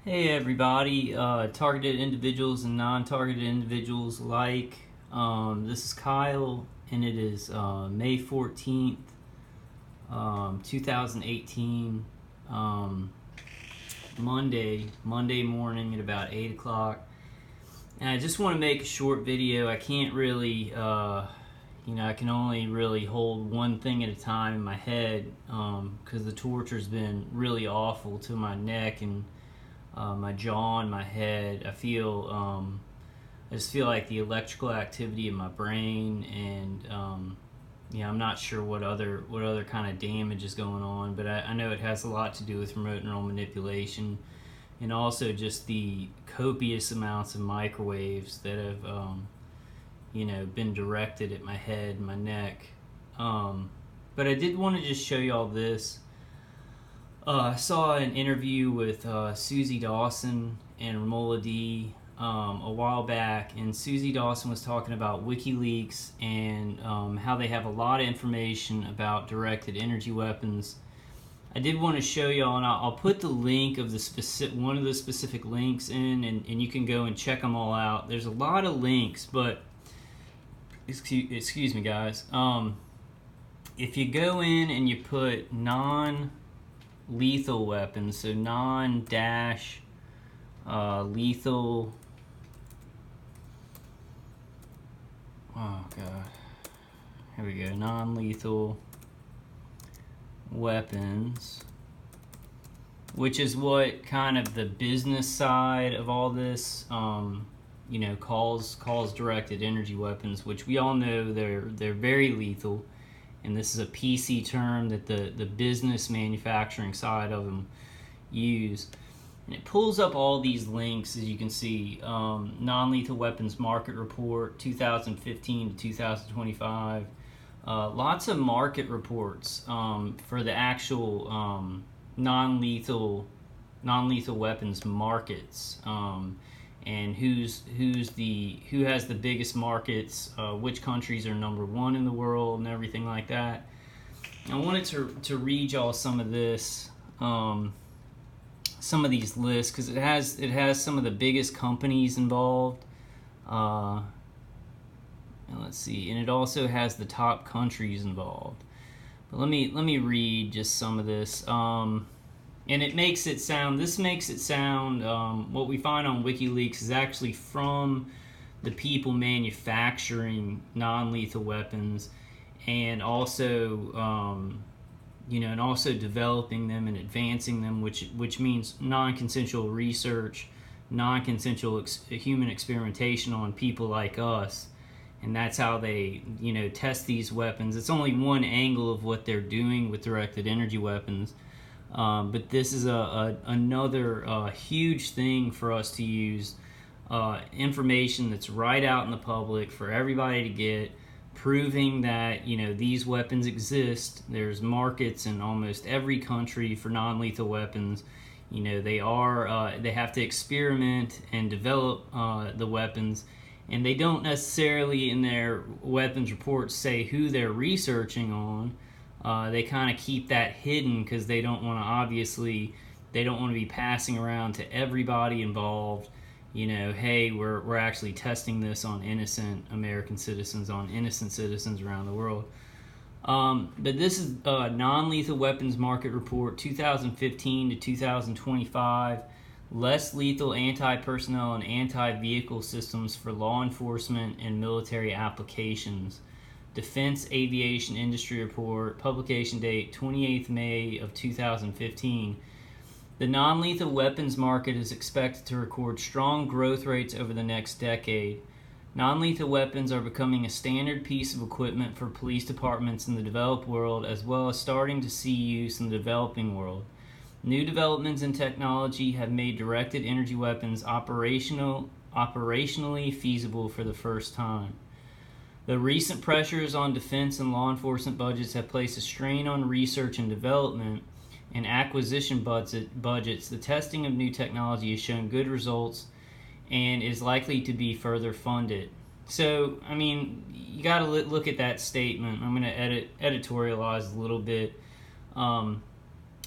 Hey everybody, targeted individuals and non-targeted individuals alike. This is Kyle, and it is May 14th, 2018, Monday morning at about 8 o'clock. And I just want to make a short video. I can't really, I can only really hold one thing at a time in my head because the torture's been really awful to my neck and my jaw and my head. I just feel like the electrical activity in my brain, and I'm not sure what other kind of damage is going on, but I know it has a lot to do with remote neural manipulation, and also just the copious amounts of microwaves that have been directed at my head and my neck. But I did want to just show you all this. I saw an interview with Susie Dawson and Romola D a while back, and Susie Dawson was talking about Wikileaks and how they have a lot of information about directed energy weapons. I did want to show y'all, and I'll put the link of one of the specific links in, and you can go and check them all out. There's a lot of links, but excuse me, guys. If you go in and you put non-lethal weapons, so non-lethal. Oh god, here we go. Non-lethal weapons, which is what kind of the business side of all this, calls directed energy weapons, which we all know they're very lethal. And this is a PC term that the business manufacturing side of them use. And it pulls up all these links, as you can see. Non-lethal weapons market report, 2015 to 2025. Lots of market reports for the actual non-lethal weapons markets. And who has the biggest markets, which countries are number one in the world, and everything like that. I wanted to read y'all some of this, some of these lists, because it has some of the biggest companies involved. And let's see, and it also has the top countries involved. But let me read just some of this. And this makes it sound, what we find on Wikileaks is actually from the people manufacturing non-lethal weapons, and also, and also developing them and advancing them, which means non-consensual research, non-consensual human experimentation on people like us. And that's how they, test these weapons. It's only one angle of what they're doing with directed energy weapons. But this is another huge thing for us to use, information that's right out in the public for everybody to get, proving that these weapons exist. There's markets in almost every country for non-lethal weapons. They have to experiment and develop the weapons, and they don't necessarily in their weapons reports say who they're researching on. They kind of keep that hidden because they don't want to be passing around to everybody involved, hey, we're actually testing this on innocent American citizens, on innocent citizens around the world. But this is non-lethal weapons market report 2015 to 2025, less lethal anti-personnel and anti-vehicle systems for law enforcement and military applications. Defense Aviation Industry Report, publication date 28th May of 2015. The non-lethal weapons market is expected to record strong growth rates over the next decade. Non-lethal weapons are becoming a standard piece of equipment for police departments in the developed world, as well as starting to see use in the developing world. New developments in technology have made directed energy weapons operationally feasible for the first time. The recent pressures on defense and law enforcement budgets have placed a strain on research and development and acquisition budgets. The testing of new technology has shown good results and is likely to be further funded. So, you got to look at that statement. I'm going to editorialize a little bit.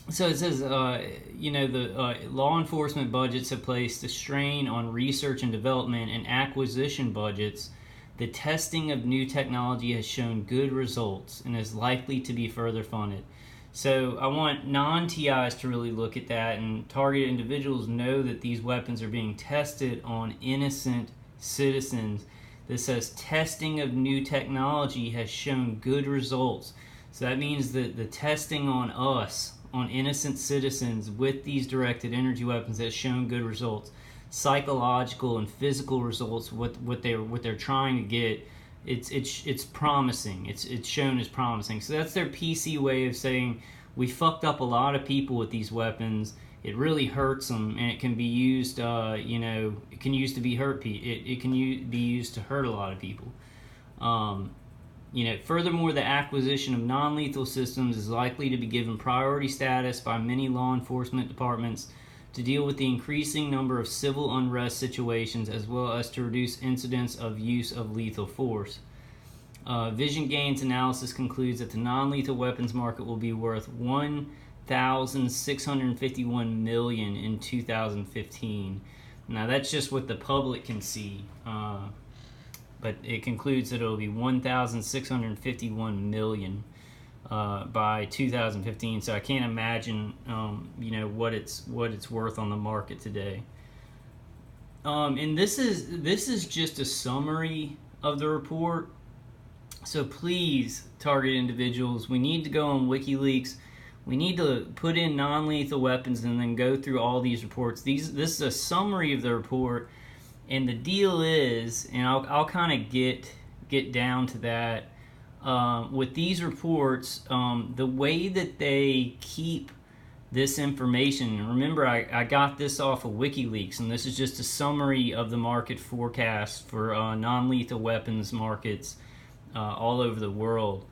So it says, the law enforcement budgets have placed a strain on research and development and acquisition budgets. The testing of new technology has shown good results and is likely to be further funded. So I want non-TIs to really look at that, and targeted individuals know that these weapons are being tested on innocent citizens. This says testing of new technology has shown good results. So that means that the testing on us, on innocent citizens with these directed energy weapons, has shown good results. Psychological and physical results, what they're trying to get, it's promising. It's shown as promising. So that's their PC way of saying we fucked up a lot of people with these weapons. It really hurts them, and it can be used. It can use to be hurt. It can be used to hurt a lot of people. Furthermore, the acquisition of non-lethal systems is likely to be given priority status by many law enforcement departments to deal with the increasing number of civil unrest situations, as well as to reduce incidents of use of lethal force. Vision Gains analysis concludes that the non-lethal weapons market will be worth $1,651 million in 2015. Now that's just what the public can see, but it concludes that it will be $1,651 million by 2015. So I can't imagine, what it's worth on the market today. And this is just a summary of the report. So please, target individuals, we need to go on Wikileaks. We need to put in non-lethal weapons and then go through all these reports. This is a summary of the report, and the deal is, and I'll kind of get down to that. With these reports, the way that they keep this information, remember I got this off of Wikileaks, and this is just a summary of the market forecast for non-lethal weapons markets all over the world.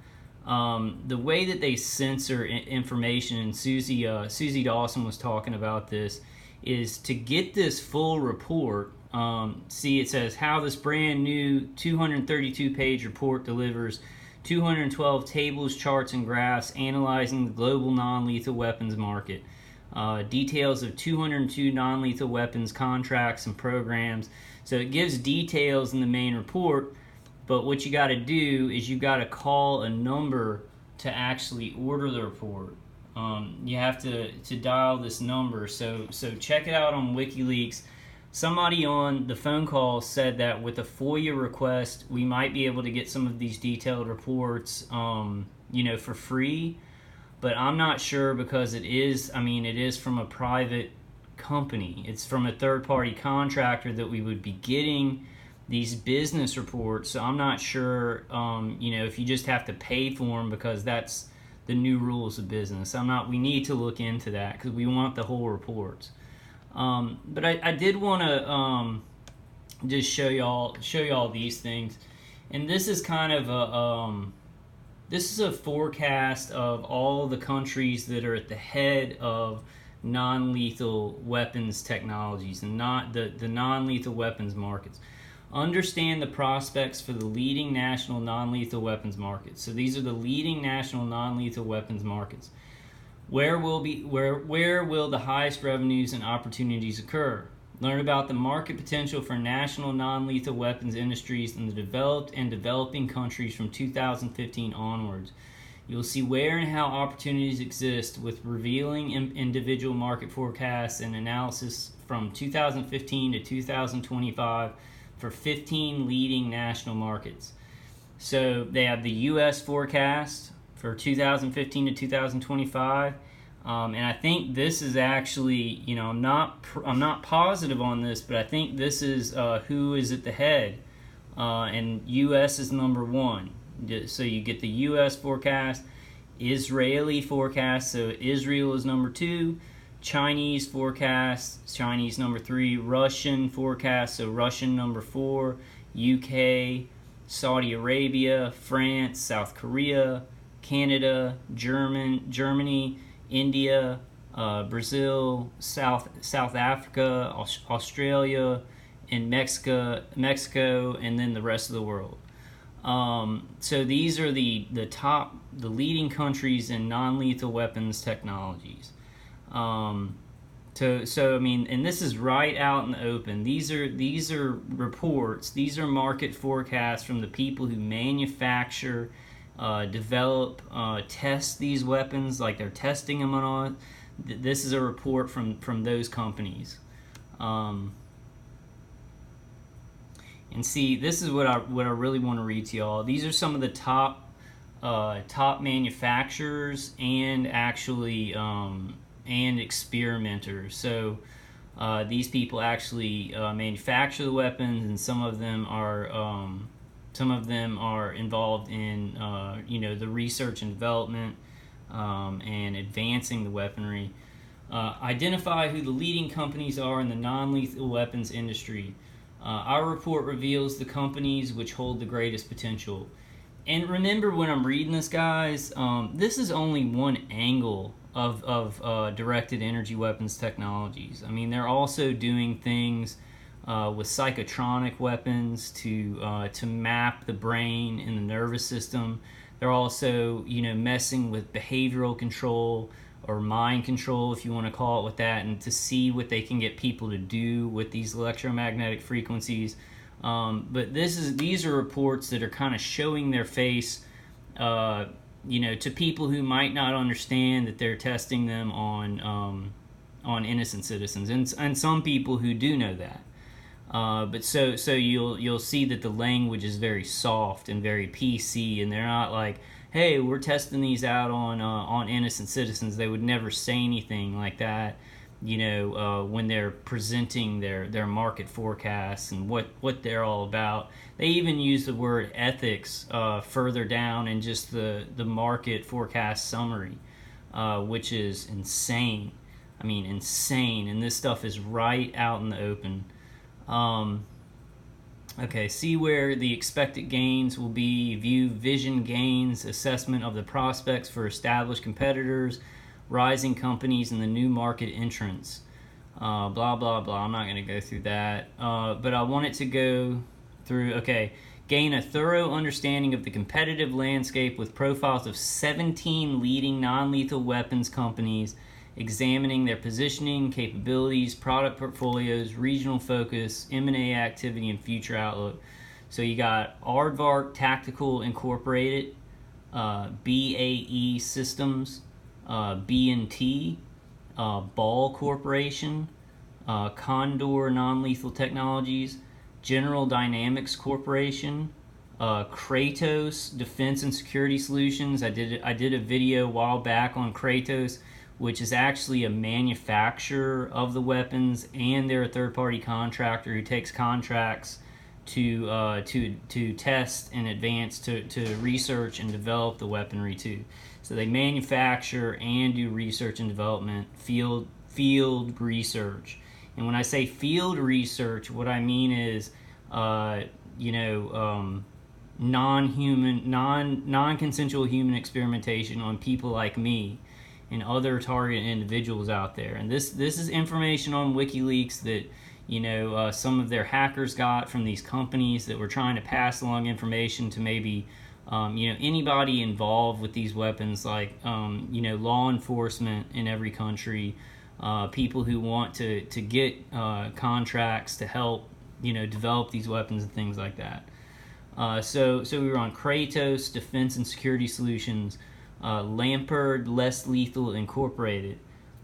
The way that they censor information, and Susie Dawson was talking about this, is to get this full report. See, it says how this brand new 232-page report delivers 212 tables, charts, and graphs analyzing the global non-lethal weapons market. Details of 202 non-lethal weapons contracts and programs. So it gives details in the main report, but what you got to do is you got to call a number to actually order the report. You have to dial this number. So check it out on Wikileaks. Somebody on the phone call said that with a FOIA request, we might be able to get some of these detailed reports, for free. But I'm not sure, because it is from a private company. It's from a third-party contractor that we would be getting these business reports. So I'm not sure, if you just have to pay for them, because that's the new rules of business. We need to look into that, because we want the whole reports. But I did want to just show y'all these things, and this is kind of a forecast of all the countries that are at the head of non-lethal weapons technologies and not the non-lethal weapons markets. Understand the prospects for the leading national non-lethal weapons markets. So these are the leading national non-lethal weapons markets. Where will the highest revenues and opportunities occur? Learn about the market potential for national non-lethal weapons industries in the developed and developing countries from 2015 onwards. You'll see where and how opportunities exist with revealing individual market forecasts and analysis from 2015 to 2025 for 15 leading national markets. So they have the U.S. forecast for 2015 to 2025, and I think this is actually, I'm not positive on this, but I think this is who is at the head, and U.S. is number one. So you get the U.S. forecast, Israeli forecast, so Israel is number two, Chinese forecast, Chinese number three, Russian forecast, so Russian number four, UK, Saudi Arabia, France, South Korea, Canada, Germany, India, Brazil, South Africa, Australia, and Mexico, and then the rest of the world. So these are the leading countries in non-lethal weapons technologies. So I mean, and this is right out in the open. These are reports. These are market forecasts from the people who manufacture, develop, test these weapons. Like they're testing them on. This is a report from those companies. And see, this is what I really want to read to y'all. These are some of the top manufacturers and actually and experimenters. So these people actually manufacture the weapons, and some of them are involved in the research and development and advancing the weaponry. Identify who the leading companies are in the non-lethal weapons industry. Our report reveals the companies which hold the greatest potential. And remember, when I'm reading this, guys, this is only one angle of directed energy weapons technologies. I mean, they're also doing things with psychotronic weapons to map the brain and the nervous system. They're also, messing with behavioral control or mind control, if you want to call it with that, and to see what they can get people to do with these electromagnetic frequencies. But these are reports that are kind of showing their face, to people who might not understand that they're testing them on innocent citizens, and some people who do know that. But so you'll see that the language is very soft and very PC, and they're not like, hey, we're testing these out on innocent citizens. They would never say anything like that, when they're presenting their market forecasts and what they're all about. They even use the word ethics further down in just the market forecast summary, which is insane. I mean, insane. And this stuff is right out in the open. Okay, see where the expected gains will be. View vision gains, assessment of the prospects for established competitors, rising companies, and the new market entrants. Blah, blah, blah. I'm not going to go through that. But I want it to go through, okay, gain a thorough understanding of the competitive landscape with profiles of 17 leading non-lethal weapons companies, examining their positioning, capabilities, product portfolios, regional focus, M&A activity, and future outlook. So you got Aardvark Tactical Incorporated, BAE Systems, B&T, Ball Corporation, Condor Non-Lethal Technologies, General Dynamics Corporation, Kratos Defense and Security Solutions. I did a video a while back on Kratos, which is actually a manufacturer of the weapons, and they're a third-party contractor who takes contracts to test and advance to research and develop the weaponry too. So they manufacture and do research and development, field research. And when I say field research, what I mean is, non-consensual human experimentation on people like me and other target individuals out there. And this is information on Wikileaks that some of their hackers got from these companies that were trying to pass along information to maybe anybody involved with these weapons, like law enforcement in every country, people who want to get contracts to help develop these weapons and things like that. So we were on Kratos Defense and Security Solutions, Lampard Less Lethal Incorporated,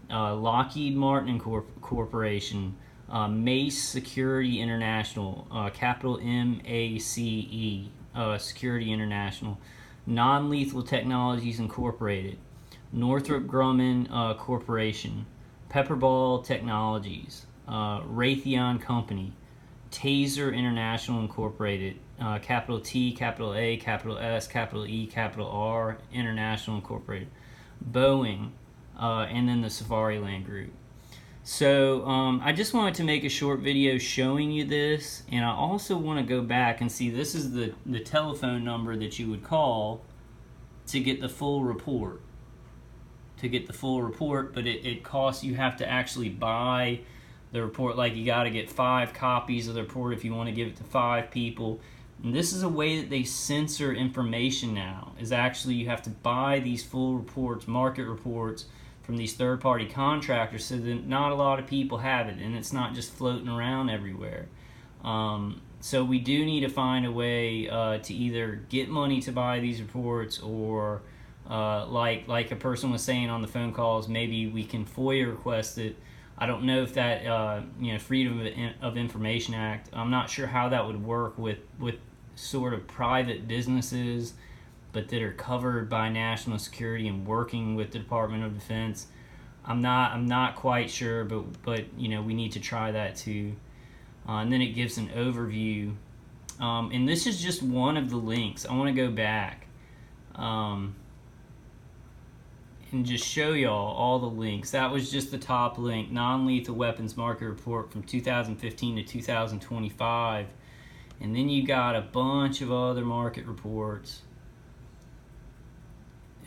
Lockheed Martin Corporation, Mace Security International, capital MACE, Security International, Non-Lethal Technologies Incorporated, Northrop Grumman Corporation, Pepperball Technologies, Raytheon Company, Taser International Incorporated, capital T, capital A, capital S, capital E, capital R, International Incorporated, Boeing, and then the Safariland Group. So I just wanted to make a short video showing you this, and I also want to go back and see, this is the telephone number that you would call to get the full report. But it costs, you have to actually buy the report. Like, you got to get 5 copies of the report if you want to give it to 5 people. And this is a way that they censor information now, is actually you have to buy these full reports, market reports, from these third-party contractors, so that not a lot of people have it, and it's not just floating around everywhere. So we do need to find a way to either get money to buy these reports, or like a person was saying on the phone calls, maybe we can FOIA request it. I don't know if that Freedom of Information Act, I'm not sure how that would work with sort of private businesses, but that are covered by national security and working with the Department of Defense. I'm not quite sure, but we need to try that too. And then it gives an overview, and this is just one of the links. I want to go back and just show y'all all the links. That was just the top link, non-lethal weapons market report from 2015 to 2025, and then you got a bunch of other market reports.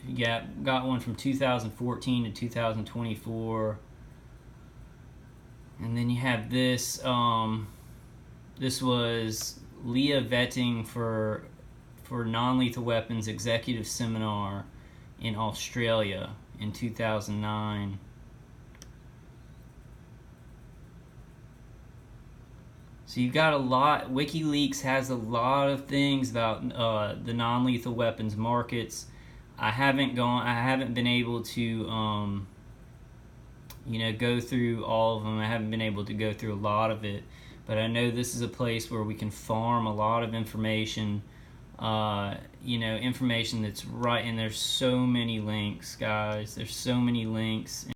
You got one from 2014 to 2024. And then you have this. This was Leah vetting for non-lethal weapons executive seminar in Australia in 2009. So you've got a lot. Wikileaks has a lot of things about the non-lethal weapons markets. I haven't been able to go through all of them. I haven't been able to go through a lot of it, but I know this is a place where we can farm a lot of information, information that's right, and there's so many links, guys. There's so many links.